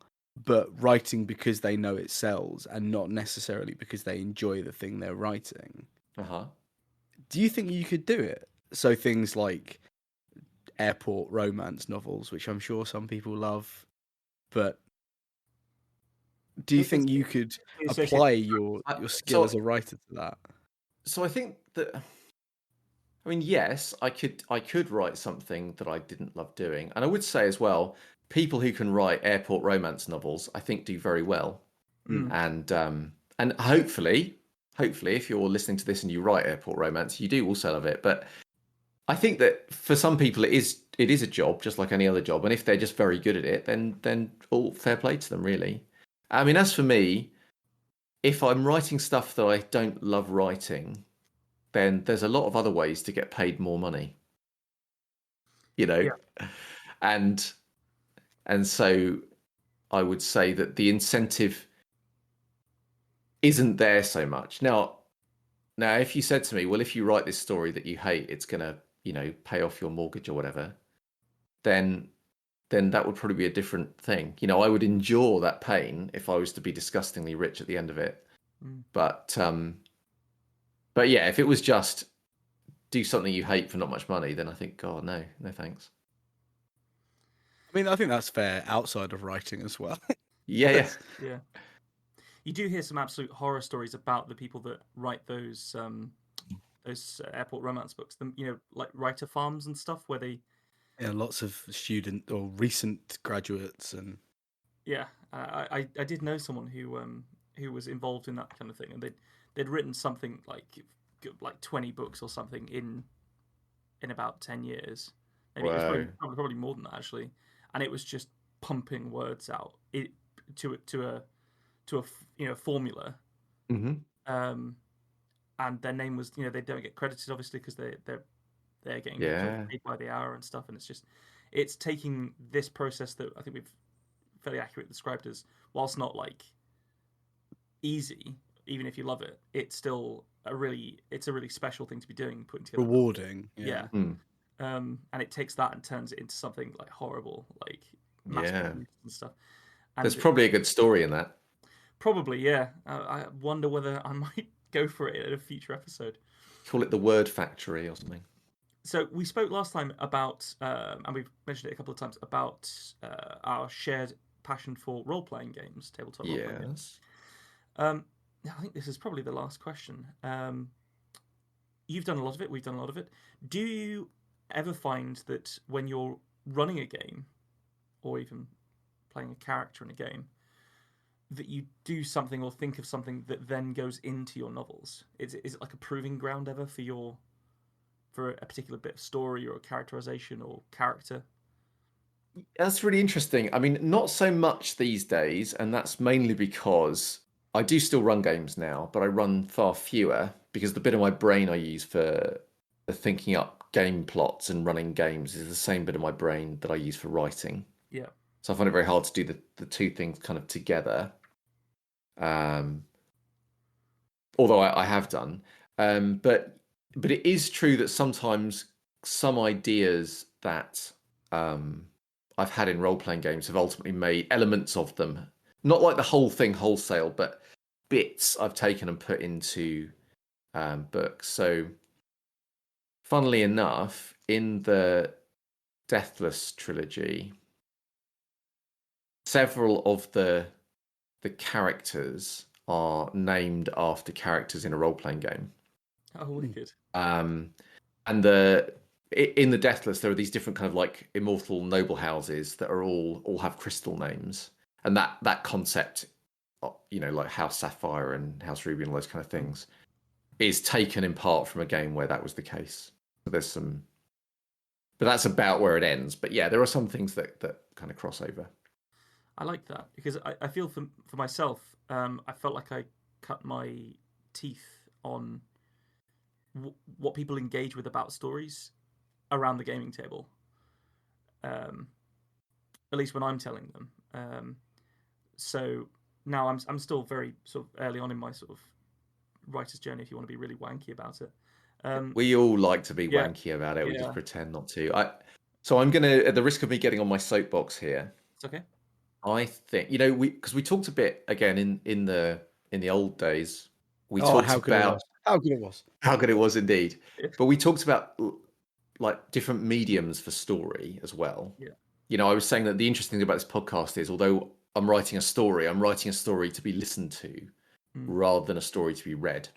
but writing because they know it sells and not necessarily because they enjoy the thing they're writing. Do you think you could do it? So things like airport romance novels, which I'm sure some people love, but do you think you could apply your skill as a writer to that? So I think that, I mean, yes, I could write something that I didn't love doing, and I would say as well, people who can write airport romance novels, I think, do very well. And hopefully, if you're listening to this and you write airport romance, you do also love it. But I think that for some people, it is a job, just like any other job. And if they're just very good at it, then all fair play to them, really. I mean, as for me, if I'm writing stuff that I don't love writing, then there's a lot of other ways to get paid more money. And so I would say that the incentive isn't there so much. Now, if you said to me, well, if you write this story that you hate, it's going to, pay off your mortgage or whatever, then that would probably be a different thing. I would endure that pain if I was to be disgustingly rich at the end of it. But yeah, if it was just do something you hate for not much money, then I think, God, no thanks. I mean, I think that's fair outside of writing as well. Yeah. You do hear some absolute horror stories about the people that write those airport romance books. Them, like writer farms and stuff, where they lots of student or recent graduates and I did know someone who was involved in that kind of thing, and they'd written something like 20 books or something in about 10 years. Maybe it was probably more than that, actually. And it was just pumping words out to a formula. And their name was, they don't get credited obviously because they're getting paid by the hour and stuff. And it's taking this process that I think we've fairly accurately described as, whilst not like easy, even if you love it, it's still a really special thing to be doing, putting together. Rewarding. Yeah. and it takes that and turns it into something like horrible, like mass Yeah. produced and stuff. And There's probably a good story in that. probably, yeah. I wonder whether I might go for it in a future episode. Call it the Word Factory or something. So we spoke last time about, and we've mentioned it a couple of times, about our shared passion for role-playing games, tabletop role-playing games. Yes. I think this is probably the last question. You've done a lot of it. We've done a lot of it. Do you ever find that when you're running a game, or even playing a character in a game, that you do something or think of something that then goes into your novels? Is it like a proving ground ever for a particular bit of story or a characterization or character? That's really interesting. I mean, not so much these days, and that's mainly because I do still run games now, but I run far fewer because the bit of my brain I use for thinking up game plots and running games is the same bit of my brain that I use for writing. Yeah. So I find it very hard to do the two things kind of together. Although I have done. But it is true that sometimes some ideas that I've had in role-playing games have ultimately made elements of them, not like the whole thing wholesale, but bits I've taken and put into books. So funnily enough, in the Deathless trilogy, several of the characters are named after characters in a role-playing game. Oh, wicked. And in the Deathless, there are these different kind of like immortal noble houses that are all have crystal names, and that concept, like House Sapphire and House Ruby and all those kind of things, is taken in part from a game where that was the case. So there's some, but that's about where it ends. But yeah, there are some things that kind of cross over. I like that because I feel for myself, I felt like I cut my teeth on what people engage with about stories around the gaming table. At least when I'm telling them. So now I'm still very sort of early on in my sort of writer's journey, if you want to be really wanky about it. We all like to be yeah, wanky about it. We just yeah. pretend not to. So I'm gonna, at the risk of me getting on my soapbox here, It's okay. I think because we talked a bit again in the old days. We Oh, talked how good it about was. How good it was. how good it was indeed. Yeah. But we talked about like different mediums for story as well. Yeah. I was saying that the interesting thing about this podcast is, although I'm writing a story to be listened to rather than a story to be read.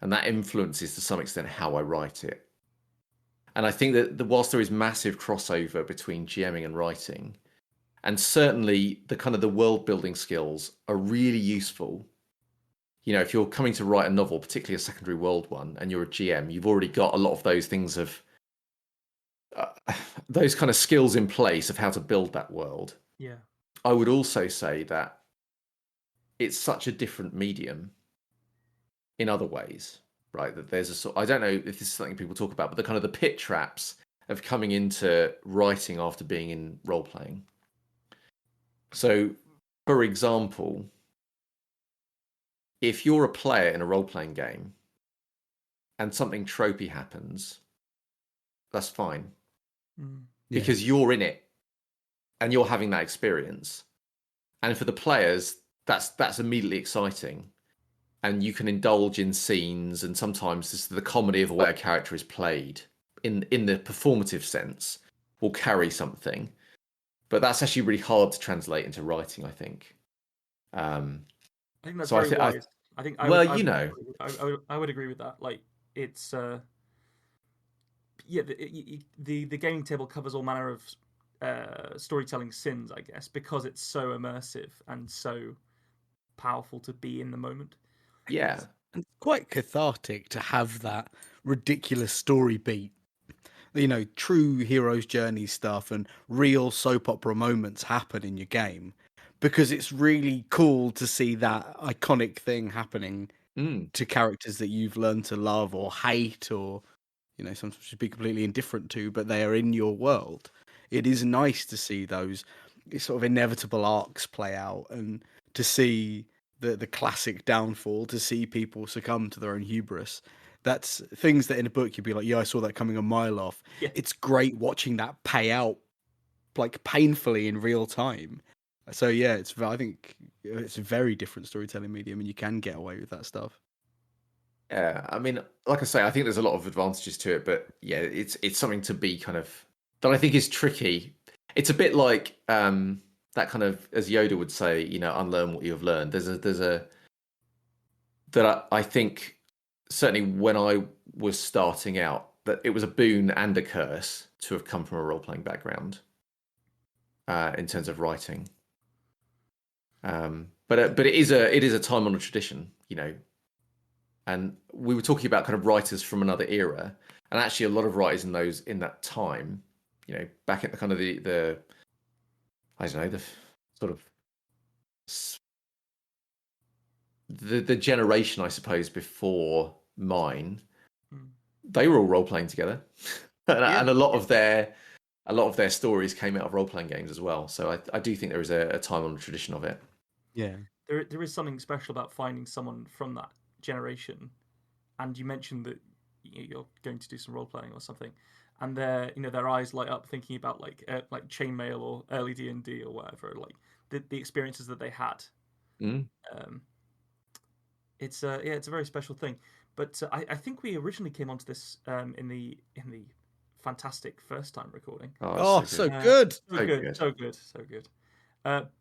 And that influences to some extent how I write it. And I think that whilst there is massive crossover between GMing and writing, and certainly the kind of the world building skills are really useful. If you're coming to write a novel, particularly a secondary world one, and you're a GM, you've already got a lot of those things those kind of skills in place of how to build that world. Yeah. I would also say that it's such a different medium in other ways, right? That there's a sort, I don't know if this is something people talk about, but the kind of the pit traps of coming into writing after being in role playing. So, for example, if you're a player in a role-playing game and something tropey happens, that's fine. Because you're in it and you're having that experience. And for the players, that's immediately exciting. And you can indulge in scenes, and sometimes this, the comedy of the way a character is played in the performative sense will carry something. But that's actually really hard to translate into writing, I think. I think that's So very wise. I think I would agree with that. Like it's the gaming table covers all manner of storytelling sins, I guess, because it's so immersive and so powerful to be in the moment. Yeah. And it's quite cathartic to have that ridiculous story beat. True hero's journey stuff and real soap opera moments happen in your game, because it's really cool to see that iconic thing happening to characters that you've learned to love or hate, or sometimes should be completely indifferent to, but they are in your world. It is nice to see those sort of inevitable arcs play out, and to see the classic downfall, to see people succumb to their own hubris. that's things that in a book you'd be like, yeah, I saw that coming a mile off. Yeah. It's great watching that pay out like painfully in real time. So yeah, I think it's a very different storytelling medium, and you can get away with that stuff. Yeah, I mean, like I say, I think there's a lot of advantages to it, but yeah, it's something to be kind of that I think is tricky. It's a bit like that kind of, as Yoda would say, unlearn what you have learned. There's a that I think certainly when I was starting out, that it was a boon and a curse to have come from a role playing background in terms of writing. But it is a time honored tradition, And we were talking about kind of writers from another era, and actually a lot of writers in that time, back at the kind of the I don't know, the sort of the generation, I suppose, before mine, they were all role playing together, and a lot of their stories came out of role playing games as well. So I do think there is a time honored tradition of it. Yeah, there is something special about finding someone from that generation. And you mentioned that you're going to do some role playing or something, and their eyes light up thinking about like chainmail or early D&D or whatever, like the experiences that they had. It's a very special thing. But I think we originally came onto this in the fantastic first time recording. Oh, so good. So good.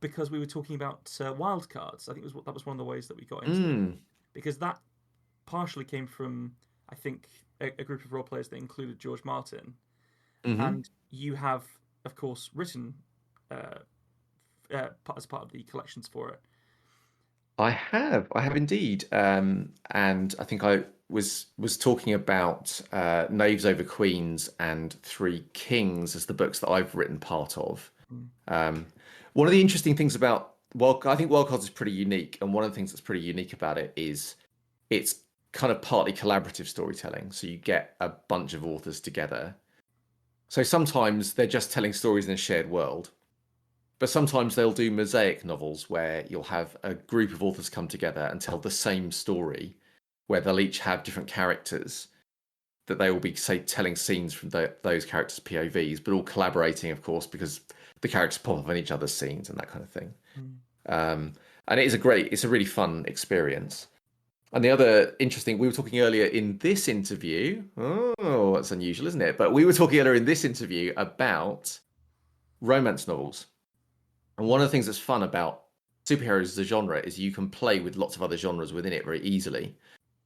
Because we were talking about wildcards. I think that was one of the ways that we got into it. Because that partially came from, I think, a group of role players that included George Martin, and you have, of course, written as part of the collections for it. I have indeed, and I think I was talking about Knaves Over Queens and Three Kings as the books that I've written part of. One of the interesting things about I think Wildcards is pretty unique, and one of the things that's pretty unique about it is it's kind of partly collaborative storytelling. So you get a bunch of authors together. So sometimes they're just telling stories in a shared world, but sometimes they'll do mosaic novels where you'll have a group of authors come together and tell the same story, where they'll each have different characters that they will be, say, telling scenes from those characters' POVs, but all collaborating, of course, because the characters pop up in each other's scenes and that kind of thing. And it's a really fun experience. And the other interesting, we were talking earlier in this interview, oh, that's unusual, isn't it? But we were talking earlier in this interview about romance novels. And one of the things that's fun about superheroes as a genre is you can play with lots of other genres within it very easily.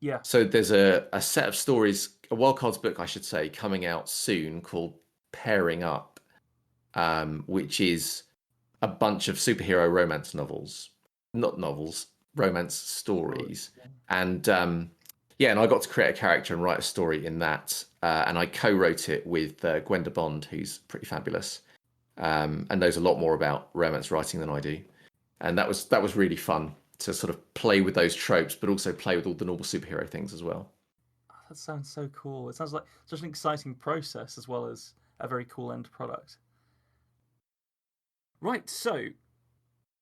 Yeah. So there's a set of stories, a Wildcards book, I should say, coming out soon called Pairing Up, which is a bunch of superhero romance novels. Not novels, romance stories. And and I got to create a character and write a story in that. And I co-wrote it with Gwenda Bond, who's pretty fabulous, and knows a lot more about romance writing than I do. And that was really fun to sort of play with those tropes, but also play with all the normal superhero things as well. That sounds so cool. It sounds like such an exciting process as well as a very cool end product. Right, so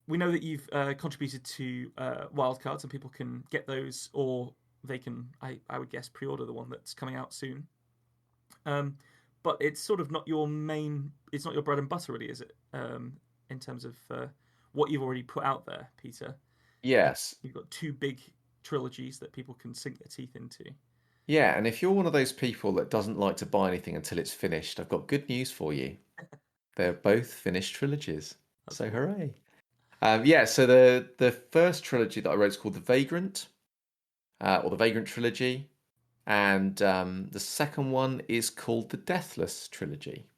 we know that you've contributed to Wildcards, and people can get those, or they can, I would guess, pre-order the one that's coming out soon. But it's sort of not your main, it's not your bread and butter, really, is it? In terms of what you've already put out there, Peter. Yes. You've got two big trilogies that people can sink their teeth into. Yeah, and if you're one of those people that doesn't like to buy anything until it's finished, I've got good news for you. They're both finished trilogies. So hooray. So the first trilogy that I wrote is called The Vagrant, or the Vagrant Trilogy. And the second one is called the Deathless Trilogy.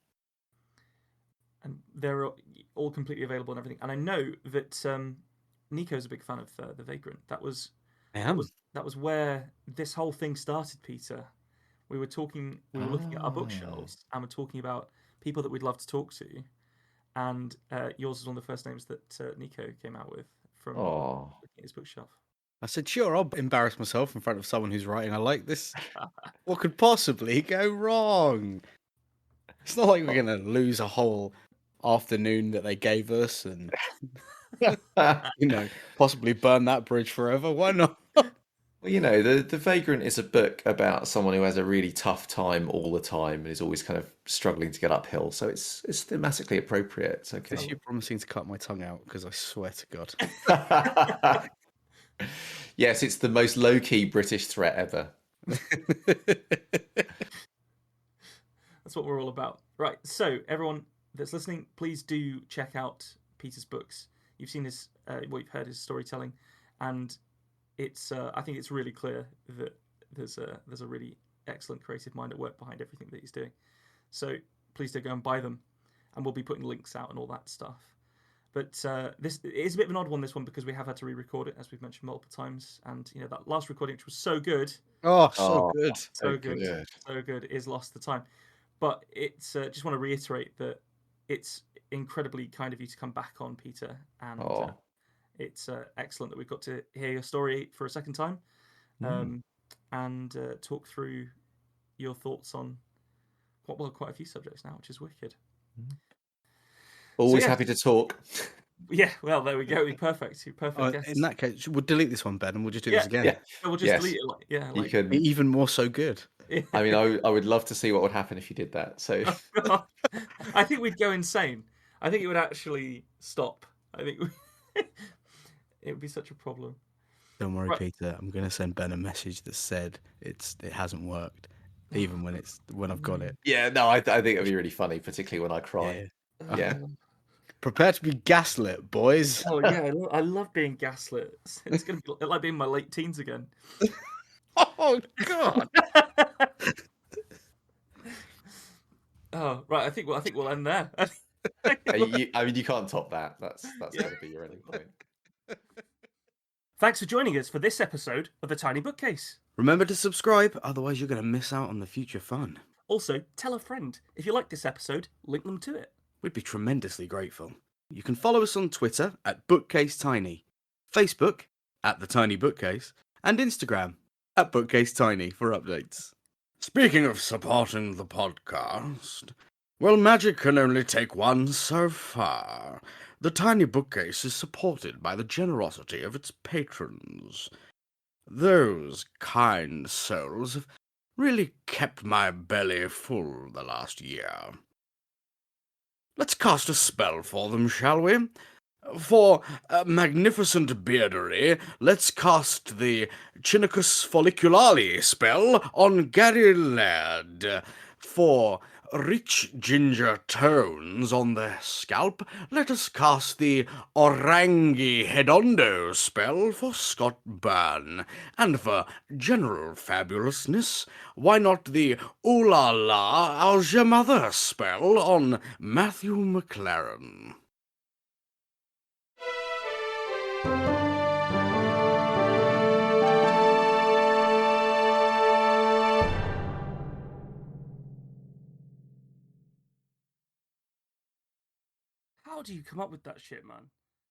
And they're all completely available and everything. And I know that Nico's a big fan of The Vagrant. That was where this whole thing started, Peter. We were looking at our bookshelves, and we're talking about people that we'd love to talk to. And yours was one of the first names that Nico came out with from looking at his bookshelf. I said, sure, I'll embarrass myself in front of someone who's writing I like this. What could possibly go wrong? It's not like we're going to lose a whole afternoon that they gave us and, possibly burn that bridge forever. Why not? Well, the Vagrant is a book about someone who has a really tough time all the time and is always kind of struggling to get uphill. So it's thematically appropriate. It's Is this okay. you promising to cut my tongue out? Because I swear to God. Yes, it's the most low-key British threat ever. That's what we're all about. Right. So everyone that's listening, please do check out Peter's books. You've seen his, you've heard his storytelling, and it's. I think it's really clear that there's a really excellent creative mind at work behind everything that he's doing. So please do go and buy them, and we'll be putting links out and all that stuff. But this it is a bit of an odd one, this one, because we have had to re-record it, as we've mentioned multiple times. And that last recording, which was so good, Oh, so Oh, good. so good, is lost the time. But it's just want to reiterate that it's incredibly kind of you to come back on, Peter, and Oh. it's excellent that we've got to hear your story for a second time, and talk through your thoughts on quite a few subjects now, which is wicked. Always yeah. happy to talk. Yeah, well, there we go. Perfect. Oh, Guess. in that case, we'll delete this one, Ben, and we'll just do Yeah, this again. Yeah. We'll just Yes. delete it. You can. Even more so good. I mean, I would love to see what would happen if you did that. So God. I think we'd go insane. I think it would actually stop. I think it would be such a problem. Don't worry, Right. Peter. I'm going to send Ben a message that said it hasn't worked, even when I've got it. yeah, no, I think it'd be really funny, particularly when I cry. Yeah. Prepare to be gaslit, boys. Oh yeah, I love being gaslit. It's gonna be like being in my late teens again. Oh God. Oh right, I think we'll end there. I mean, you can't top that. That's Yeah. going to be your ending point. Thanks for joining us for this episode of The Tiny Bookcase. Remember to subscribe, otherwise you're going to miss out on the future fun. Also, tell a friend. If you like this episode, link them to it. We'd be tremendously grateful. You can follow us on Twitter at BookcaseTiny, Facebook at The Tiny Bookcase, and Instagram at BookcaseTiny for updates. Speaking of supporting the podcast, well, magic can only take one so far. The Tiny Bookcase is supported by the generosity of its patrons. Those kind souls have really kept my belly full the last year. Let's cast a spell for them, shall we? For magnificent beardery, let's cast the Chinicus folliculale spell on Gary Laird. For rich ginger tones on the scalp, let us cast the Orangi Hedondo spell for Scott Byrne. And for general fabulousness, why not the Ooh La La How's Your Mother spell on Matthew McLaren? How do you come up with that shit, man?